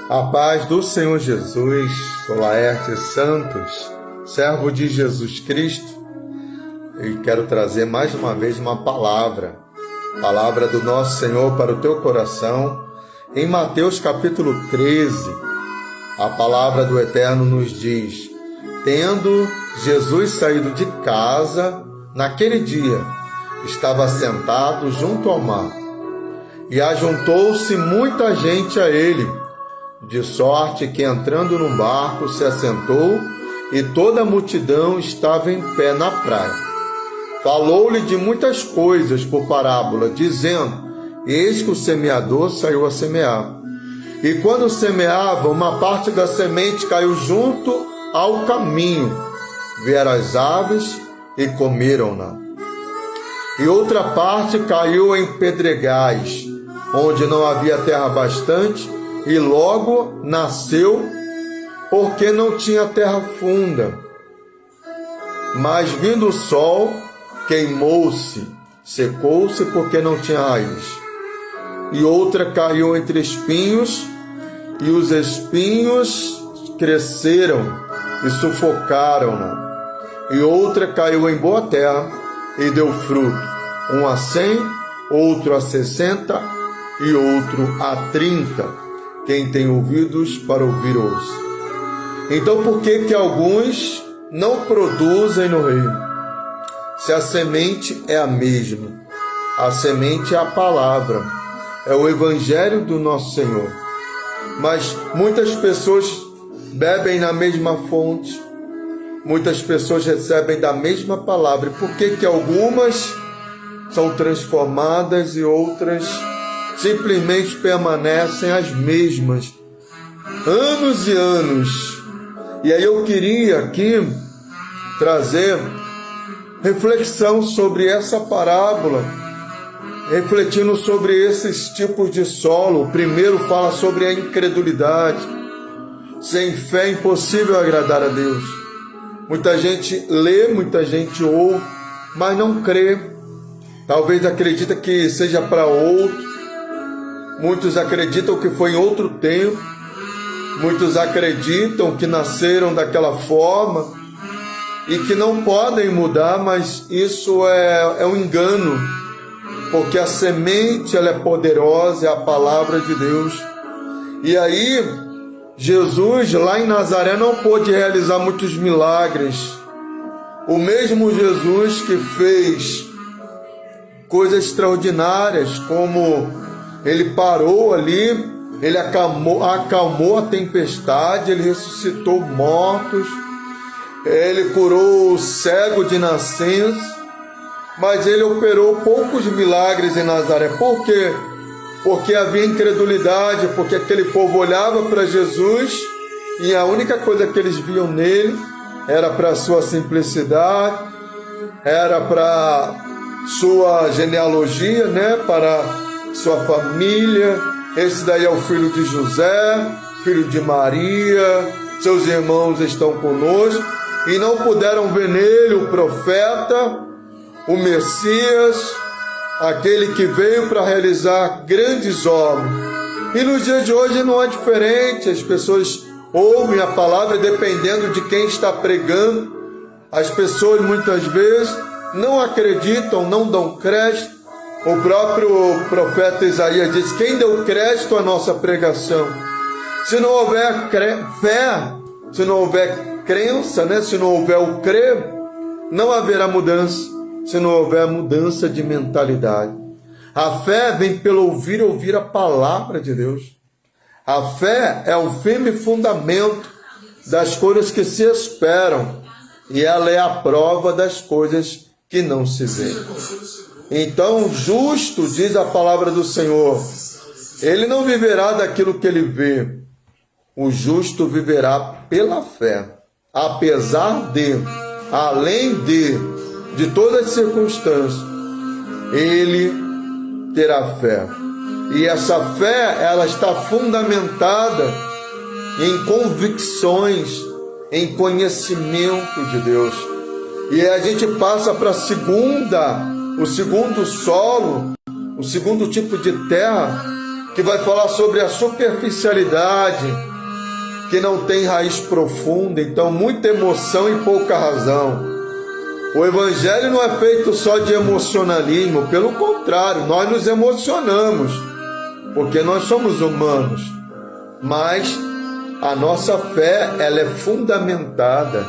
A paz do Senhor Jesus, sou Laerte Santos, servo de Jesus Cristo, e quero trazer mais uma vez uma palavra do nosso Senhor para o teu coração, em Mateus capítulo 13, a palavra do Eterno nos diz: tendo Jesus saído de casa, naquele dia, estava sentado junto ao mar, e ajuntou-se muita gente a ele, de sorte que entrando num barco se assentou, e toda a multidão estava em pé na praia. Falou-lhe de muitas coisas por parábola, dizendo: eis que o semeador saiu a semear. E quando semeava, uma parte da semente caiu junto ao caminho. Vieram as aves e comeram-na. E outra parte caiu em pedregais, onde não havia terra bastante, e logo nasceu, porque não tinha terra funda. Mas vindo o sol, queimou-se, secou-se, porque não tinha raiz. E outra caiu entre espinhos, e os espinhos cresceram e sufocaram-na. E outra caiu em boa terra e deu fruto, um a 100, outro a 60 e outro a 30. Quem tem ouvidos para ouvir, ouça. Então, por que alguns não produzem no reino? Se a semente é a mesma, a semente é a palavra, é o evangelho do nosso Senhor. Mas muitas pessoas bebem na mesma fonte, muitas pessoas recebem da mesma palavra. Por que algumas são transformadas e outras simplesmente permanecem as mesmas, anos e anos? E aí eu queria aqui trazer reflexão sobre essa parábola, refletindo sobre esses tipos de solo. O primeiro fala sobre a incredulidade. Sem fé é impossível agradar a Deus. Muita gente lê, muita gente ouve, mas não crê. Talvez acredita que seja para outro. Muitos acreditam que foi em outro tempo. Muitos acreditam que nasceram daquela forma e que não podem mudar, mas isso é um engano, porque a semente ela é poderosa, é a palavra de Deus. E aí, Jesus lá em Nazaré não pôde realizar muitos milagres. O mesmo Jesus que fez coisas extraordinárias, como ele parou ali, ele acalmou a tempestade, ele ressuscitou mortos, ele curou o cego de nascença, mas ele operou poucos milagres em Nazaré. Por quê? Porque havia incredulidade, porque aquele povo olhava para Jesus e a única coisa que eles viam nele era para sua simplicidade, era para sua genealogia, para sua família. Esse daí é o filho de José, filho de Maria, seus irmãos estão conosco, e não puderam ver nele o profeta, o Messias, aquele que veio para realizar grandes obras. E nos dias de hoje não é diferente. As pessoas ouvem a palavra dependendo de quem está pregando. As pessoas muitas vezes não acreditam, não dão crédito. O próprio profeta Isaías diz: quem deu crédito à nossa pregação? Se não houver fé, se não houver crença, se não houver o crer, não haverá mudança. Se não houver mudança de mentalidade. A fé vem pelo ouvir a palavra de Deus. A fé é o firme fundamento das coisas que se esperam, e ela é a prova das coisas que não se veem. Então, justo, diz a palavra do Senhor, ele não viverá daquilo que ele vê. O justo viverá pela fé, apesar de, além de todas as circunstâncias, ele terá fé. E essa fé, ela está fundamentada em convicções, em conhecimento de Deus. E a gente passa para o segundo solo, o segundo tipo de terra, que vai falar sobre a superficialidade, que não tem raiz profunda, então muita emoção e pouca razão. O Evangelho não é feito só de emocionalismo, pelo contrário, nós nos emocionamos, porque nós somos humanos, mas a nossa fé, ela é fundamentada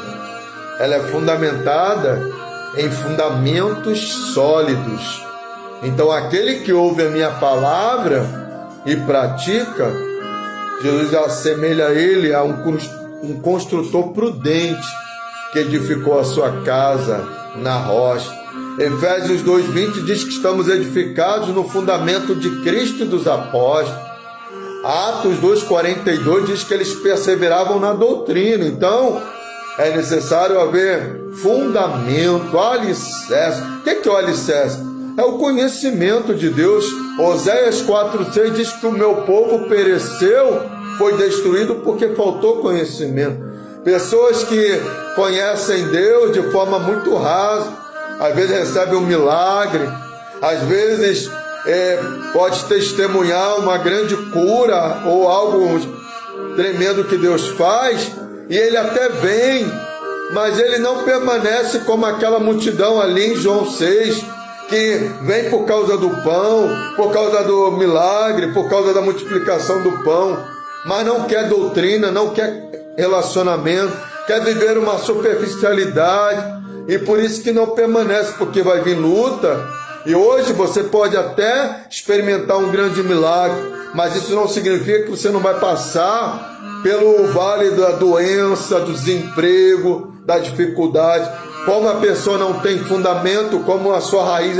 em fundamentos sólidos. Então aquele que ouve a minha palavra e pratica, Jesus assemelha ele a um construtor prudente que edificou a sua casa na rocha. Efésios 2:20 diz que estamos edificados no fundamento de Cristo e dos apóstolos. Atos 2:42 diz que eles perseveravam na doutrina. Então é necessário haver fundamento, alicerce. O que é o alicerce? É o conhecimento de Deus. Oséias 4:6 diz que o meu povo pereceu, foi destruído porque faltou conhecimento. Pessoas que conhecem Deus de forma muito rasa, às vezes recebem um milagre, às vezes pode testemunhar uma grande cura ou algo tremendo que Deus faz, e ele até vem, mas ele não permanece como aquela multidão ali em João 6, que vem por causa do pão, por causa do milagre, por causa da multiplicação do pão, mas não quer doutrina, não quer relacionamento, quer viver uma superficialidade, e por isso que não permanece, porque vai vir luta. E hoje você pode até experimentar um grande milagre, mas isso não significa que você não vai passar pelo vale da doença, do desemprego, da dificuldade. Como a pessoa não tem fundamento, como a sua raiz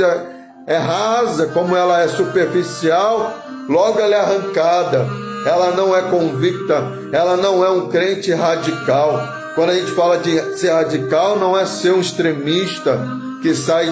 é rasa, como ela é superficial, logo ela é arrancada, ela não é convicta, ela não é um crente radical. Quando a gente fala de ser radical, não é ser um extremista que sai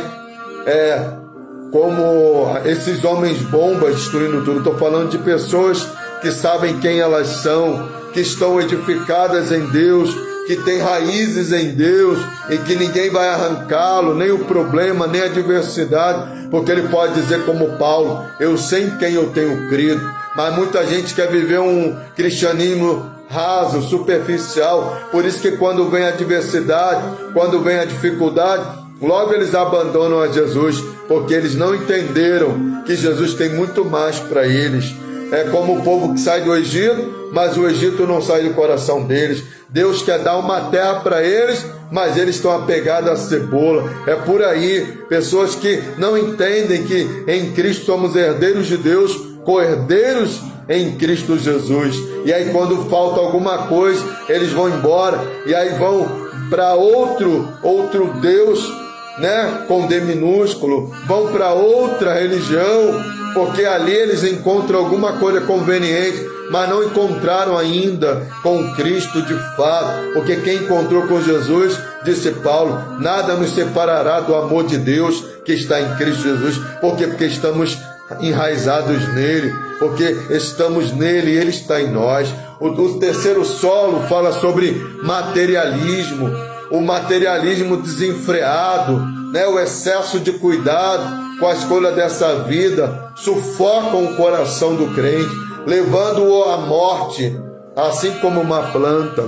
como esses homens bombas destruindo tudo. Estou falando de pessoas que sabem quem elas são, que estão edificadas em Deus, que têm raízes em Deus e que ninguém vai arrancá-lo, nem o problema, nem a adversidade, porque ele pode dizer como Paulo: eu sei em quem eu tenho crido. Mas muita gente quer viver um cristianismo raso, superficial, por isso que quando vem a adversidade, quando vem a dificuldade, logo eles abandonam a Jesus, porque eles não entenderam que Jesus tem muito mais para eles. É como o povo que sai do Egito, mas o Egito não sai do coração deles. Deus quer dar uma terra para eles, mas eles estão apegados à cebola. É por aí, pessoas que não entendem que em Cristo somos herdeiros de Deus, co-herdeiros em Cristo Jesus. E aí quando falta alguma coisa, eles vão embora, e aí vão para outro Deus, né, com D minúsculo, vão para outra religião, porque ali eles encontram alguma coisa conveniente, mas não encontraram ainda com Cristo de fato, porque quem encontrou com Jesus, disse Paulo, nada nos separará do amor de Deus que está em Cristo Jesus. Porque estamos enraizados nele, porque estamos nele e ele está em nós. O terceiro solo fala sobre materialismo, o materialismo desenfreado, né? O excesso de cuidado com a escolha dessa vida sufocam o coração do crente, levando-o à morte, assim como uma planta.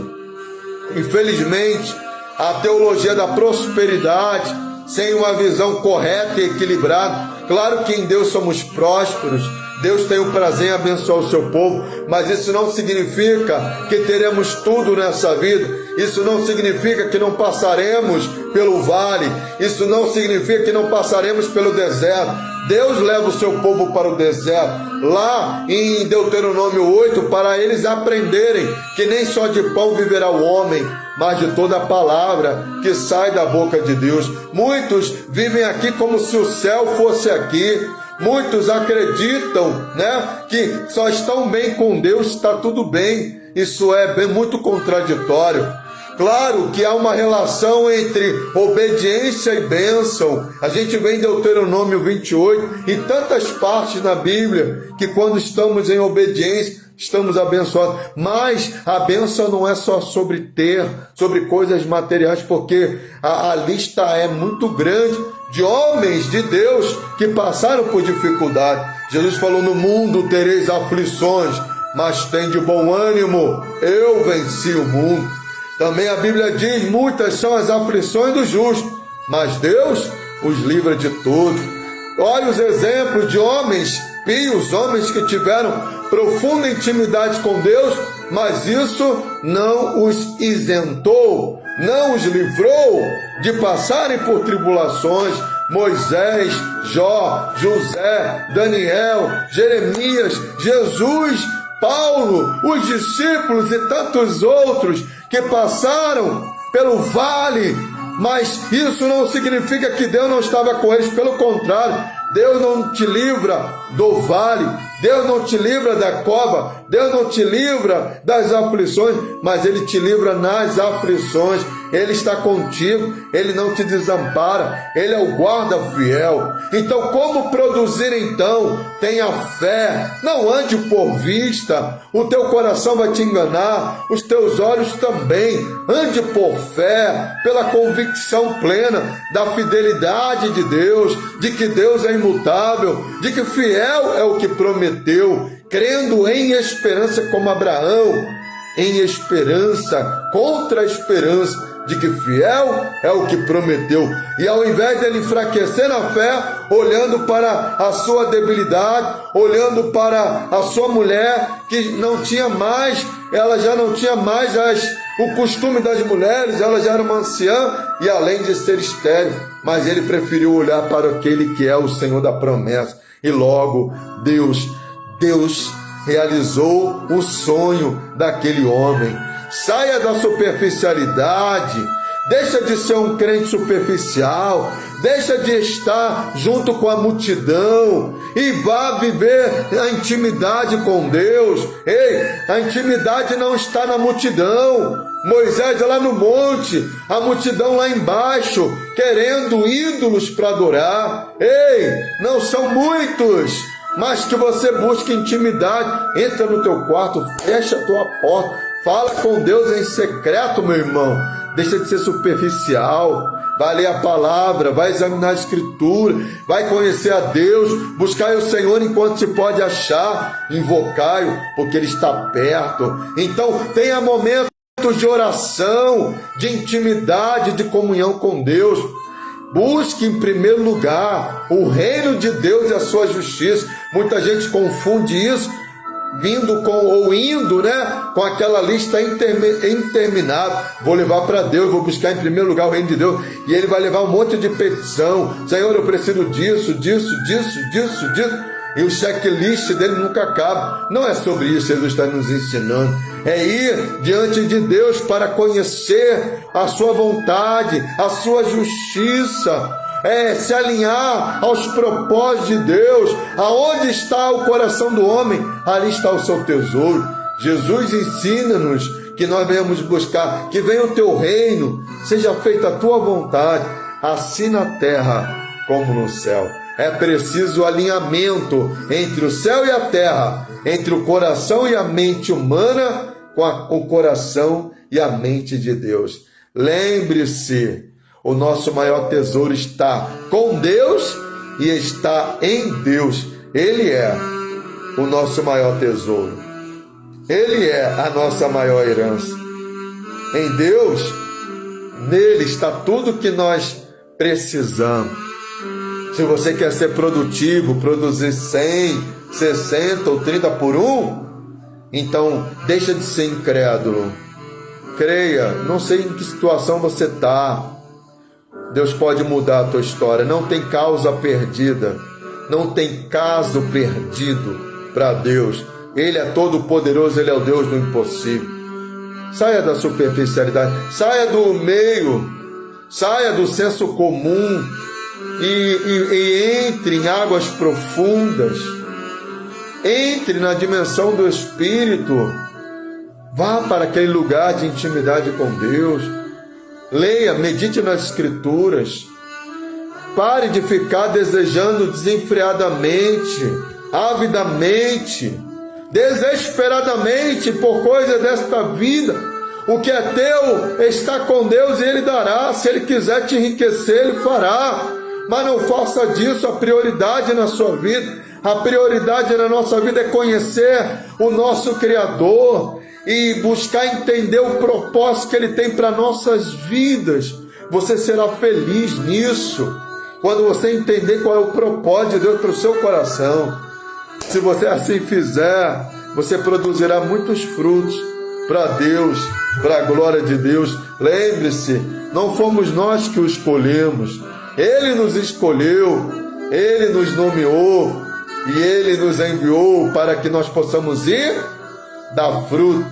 Infelizmente, a teologia da prosperidade, sem uma visão correta e equilibrada, claro que em Deus somos prósperos, Deus tem o prazer em abençoar o seu povo, mas isso não significa que teremos tudo nessa vida. Isso não significa que não passaremos pelo vale. Isso não significa que não passaremos pelo deserto. Deus leva o seu povo para o deserto, lá em Deuteronômio 8, para eles aprenderem que nem só de pão viverá o homem, mas de toda a palavra que sai da boca de Deus. Muitos vivem aqui como se o céu fosse aqui. Muitos acreditam, né, que só estão bem com Deus, está tudo bem. Isso é muito contraditório. Claro que há uma relação entre obediência e bênção. A gente vê em Deuteronômio 28 e tantas partes na Bíblia que quando estamos em obediência, estamos abençoados. Mas a bênção não é só sobre ter, sobre coisas materiais, porque a lista é muito grande de homens de Deus que passaram por dificuldade. Jesus falou: no mundo tereis aflições, mas tem de bom ânimo, eu venci o mundo. Também a Bíblia diz: muitas são as aflições do justo, mas Deus os livra de tudo. Olha os exemplos de homens pios, homens que tiveram profunda intimidade com Deus, mas isso não os isentou, não os livrou de passarem por tribulações. Moisés, Jó, José, Daniel, Jeremias, Jesus, Paulo, os discípulos e tantos outros que passaram pelo vale, mas isso não significa que Deus não estava com eles, pelo contrário. Deus não te livra do vale, Deus não te livra da cova, Deus não te livra das aflições, mas Ele te livra nas aflições. Ele está contigo, Ele não te desampara, Ele é o guarda fiel. Então, como produzir então? Tenha fé, não ande por vista, o teu coração vai te enganar, os teus olhos também. Ande por fé, pela convicção plena da fidelidade de Deus, de que Deus é imutável, de que fiel é o que prometeu, crendo em esperança como Abraão, em esperança contra a esperança, de que fiel é o que prometeu. E ao invés dele enfraquecer na fé, olhando para a sua debilidade, olhando para a sua mulher, que não tinha mais, ela já não tinha mais o costume das mulheres, ela já era uma anciã, e além de ser estéril, mas ele preferiu olhar para aquele que é o Senhor da promessa. E logo Deus realizou o sonho daquele homem. Saia da superficialidade, deixa de ser um crente superficial, deixa de estar junto com a multidão e vá viver a intimidade com Deus. Ei, a intimidade não está na multidão. Moisés lá no monte, a multidão lá embaixo, querendo ídolos para adorar. Ei, não são muitos, mas que você busque intimidade. Entra no teu quarto, fecha a tua porta, fala com Deus em secreto, meu irmão. Deixa de ser superficial. Vai ler a palavra, vai examinar a escritura, vai conhecer a Deus, buscai o Senhor enquanto se pode achar, invocai-o, porque Ele está perto. Então tenha momentos de oração, de intimidade, de comunhão com Deus. Busque em primeiro lugar o reino de Deus e a sua justiça. Muita gente confunde isso indo com aquela lista interminável. Vou levar para Deus, vou buscar em primeiro lugar o reino de Deus, e ele vai levar um monte de petição. Senhor, eu preciso disso, e o checklist dele nunca acaba. Não é sobre isso que Jesus está nos ensinando. É ir diante de Deus para conhecer a sua vontade, a sua justiça. É se alinhar aos propósitos de Deus. Aonde está o coração do homem, ali está o seu tesouro. Jesus ensina-nos que nós venhamos buscar, que venha o teu reino, seja feita a tua vontade, assim na terra como no céu. É preciso alinhamento entre o céu e a terra, entre o coração e a mente humana, com o coração e a mente de Deus. Lembre-se, o nosso maior tesouro está com Deus e está em Deus. Ele é o nosso maior tesouro. Ele é a nossa maior herança. Em Deus, nele está tudo que nós precisamos. Se você quer ser produtivo, produzir 100, 60 ou 30 por um, então deixa de ser incrédulo. Creia, não sei em que situação você está. Deus pode mudar a tua história. Não tem causa perdida, não tem caso perdido para Deus. Ele é todo poderoso, Ele é o Deus do impossível. Saia da superficialidade, saia do meio, saia do senso comum e entre em águas profundas. Entre na dimensão do Espírito. Vá para aquele lugar de intimidade com Deus. Leia, medite nas Escrituras. Pare de ficar desejando desenfreadamente, avidamente, desesperadamente por coisa desta vida. O que é teu está com Deus e Ele dará. Se Ele quiser te enriquecer, Ele fará. Mas não faça disso a prioridade na sua vida. A prioridade na nossa vida é conhecer o nosso Criador e buscar entender o propósito que Ele tem para nossas vidas. Você será feliz nisso, quando você entender qual é o propósito de Deus para o seu coração. Se você assim fizer, você produzirá muitos frutos para Deus, para a glória de Deus. Lembre-se, não fomos nós que o escolhemos. Ele nos escolheu, Ele nos nomeou e Ele nos enviou para que nós possamos ir dar fruto.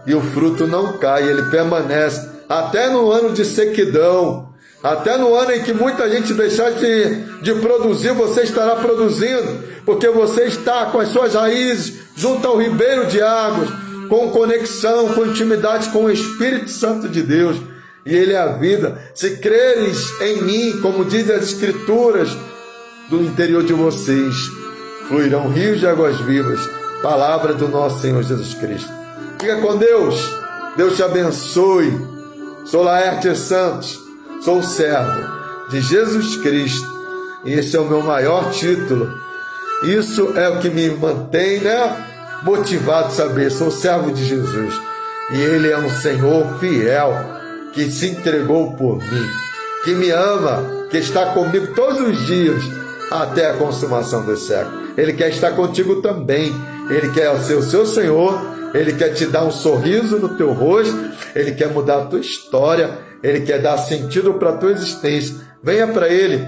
E o fruto não cai, ele permanece até no ano de sequidão. Até no ano em que muita gente deixar de produzir, você estará produzindo, porque você está com as suas raízes junto ao ribeiro de águas, com conexão, com intimidade com o Espírito Santo de Deus. E Ele é a vida. Se creres em mim, como diz as Escrituras, do interior de vocês fluirão rios de águas vivas. Palavra do nosso Senhor Jesus Cristo. Fica com Deus. Deus te abençoe. Sou Laertes Santos. Sou servo de Jesus Cristo. E esse é o meu maior título. Isso é o que me mantém, motivado a saber. Sou servo de Jesus. E Ele é um Senhor fiel, que se entregou por mim, que me ama, que está comigo todos os dias, até a consumação dos séculos. Ele quer estar contigo também. Ele quer ser o seu Senhor. Ele quer te dar um sorriso no teu rosto. Ele quer mudar a tua história. Ele quer dar sentido para a tua existência. Venha para Ele.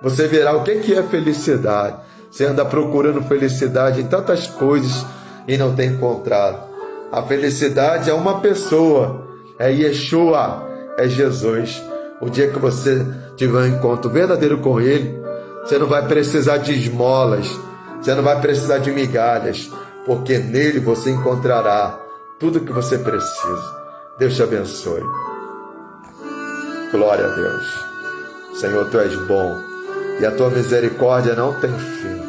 Você verá o que é felicidade. Você anda procurando felicidade em tantas coisas e não tem encontrado. A felicidade é uma pessoa. É Yeshua. É Jesus. O dia que você tiver um encontro verdadeiro com Ele, você não vai precisar de esmolas. Você não vai precisar de migalhas. Porque nele você encontrará tudo o que você precisa. Deus te abençoe. Glória a Deus. Senhor, Tu és bom e a Tua misericórdia não tem fim.